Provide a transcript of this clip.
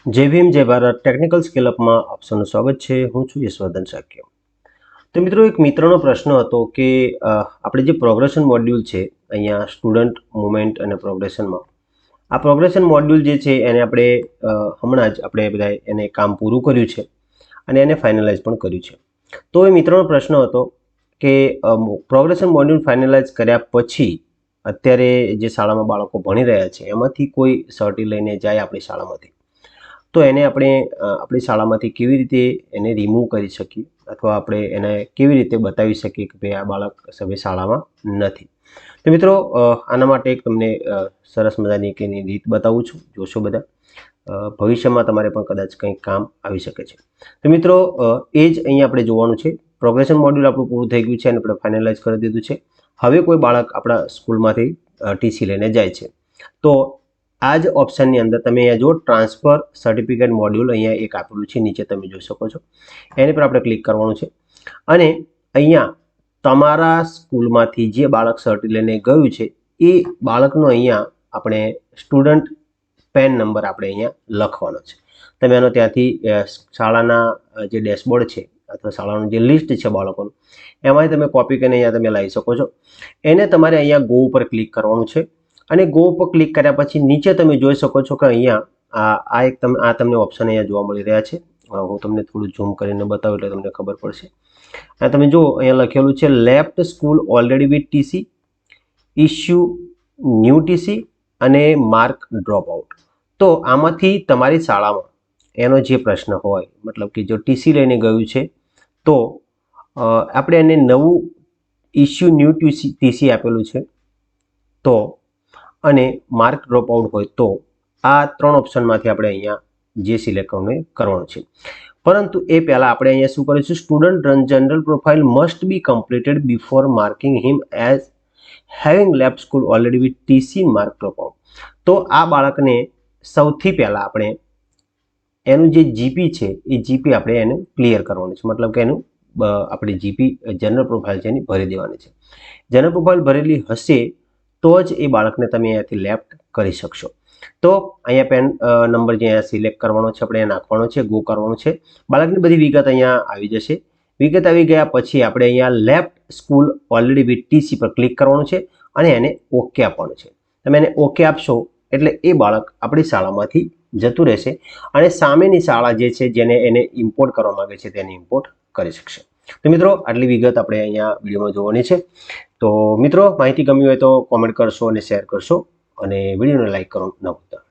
જય ભીમ જય Bharat technical scale અપમાં આપ સૌનું સ્વાગત છે। હું છું યશવર્ધન શાક્ય। તો મિત્રો એક મિત્રનો પ્રશ્ન હતો કે આપણે જે પ્રોગ્રેશન મોડ્યુલ છે અહીંયા સ્ટુડન્ટ મુવમેન્ટ અને પ્રોગ્રેશનમાં આ પ્રોગ્રેશન મોડ્યુલ જે છે એને આપણે હમણાં જ આપણે બધા એને કામ પૂરું કર્યું છે અને એને ફાઇનલાઇઝ પણ કર્યું છે। તો એ મિત્રનો પ્રશ્ન હતો કે પ્રોગ્રેશન મોડ્યુલ ફાઇનલાઇઝ કર્યા પછી અત્યારે જે શાળામાં બાળકો ભણી રહ્યા છે એમાંથી કોઈ સર્ટી લઈને જાય આપણી શાળામાંથી તો એને આપણે આપણી શાળામાંથી કેવી રીતે એને રિમૂવ કરી શકીએ અથવા આપણે એને કેવી રીતે બતાવી શકીએ કે ભાઈ આ બાળક હવે શાળામાં નથી। તો મિત્રો આના માટે એક તમને સરસ મજાની એક એની રીત બતાવું છું, જોશો બધા। ભવિષ્યમાં તમારે પણ કદાચ કંઈક કામ આવી શકે છે। તો મિત્રો એ જ અહીંયા આપણે જોવાનું છે। પ્રોગ્રેશન મોડ્યુલ આપણું પૂરું થઈ ગયું છે અને આપણે ફાઇનલાઇઝ કરી દીધું છે। હવે કોઈ બાળક આપણા સ્કૂલમાંથી ટીસી લઈને જાય છે તો આ જ ઓપ્શનની અંદર તમે અહીંયા જો ટ્રાન્સફર સર્ટિફિકેટ મોડ્યુલ અહીંયા એક આપેલું છે, નીચે તમે જોઈ શકો છો। એની પર આપણે ક્લિક કરવાનું છે અને અહીંયા તમારા સ્કૂલમાંથી જે બાળક સર્ટી લઈને ગયું છે એ બાળકનો અહીંયા આપણે સ્ટુડન્ટ પેન નંબર આપણે અહીંયા લખવાનો છે। તમે એનો ત્યાંથી શાળાના જે ડેશબોર્ડ છે અથવા શાળાનું જે લિસ્ટ છે બાળકોનું એમાંથી તમે કોપી કરીને અહીંયા તમે લાવી શકો છો। એને તમારે અહીંયા ગો ઉપર ક્લિક કરવાનું છે અને ગો ઉપર ક્લિક કર્યા પછી નીચે તમે જોઈ શકો છો કે અહીંયા તમને ઓપ્શન અહીંયા જોવા મળી રહ્યા છે। હું તમને થોડું ઝૂમ કરીને બતાવું એટલે તમને ખબર પડશે। આ તમે જો અહીંયા લખેલું છે left school already with TC, issue new TC અને માર્ક ડ્રોપ આઉટ। તો આમાંથી તમારી શાળામાં એનો જે પ્રશ્ન હોય મતલબ કે જો ટીસી લઈને ગયું છે તો આપણે એને નવું ઇશ્યુ ન્યૂ ટીસી આપેલું છે તો અને માર્ક ડ્રોપ આઉટ હોય તો આ ત્રણ ઓપ્શનમાંથી આપણે અહીંયા જે સિલેક્ટ કરવાનું છે। પરંતુ એ પહેલાં આપણે અહીંયા શું કરીશું, student general profile must be completed before marking him as having left school already with TC mark drop out. તો આ બાળકને સૌથી પહેલાં આપણે એનું જે જીપી છે એ જીપી આપણે એને ક્લિયર કરવાનું છે, મતલબ કે એનું આપણી જીપી જનરલ પ્રોફાઇલ છે એની ભરી દેવાની છે। જનરલ પ્રોફાઇલ ભરેલી હશે તો જ એ બાળકને તમે અહીંયાથી લેફ્ટ કરી શકશો। તો અહીંયા પેન નંબર જે અહીંયા સિલેક્ટ કરવાનો છે આપણે અહીંયા નાખવાનો છે, ગો કરવાનું છે। બાળકની બધી વિગત અહીંયા આવી જશે। વિગત આવી ગયા પછી આપણે અહીંયા left school already with TC પર ક્લિક કરવાનું છે અને એને ઓકે આપવાનું છે। તમે એને ઓકે આપશો એટલે એ બાળક આપણી શાળામાંથી જતું રહેશે અને સામેની શાળા જે છે જેને એને ઇમ્પોર્ટ કરવા માગે છે તેને ઇમ્પોર્ટ કરી શકશે। તો મિત્રો આટલી વિગત આપણે અહીંયા વિડીયોમાં જોવાની છે। તો મિત્રો માહિતી ગમી હોય તો કોમેન્ટ કરશો અને શેર કરશો અને વિડીયોને લાઈક કરવાનું ન ભૂલતા।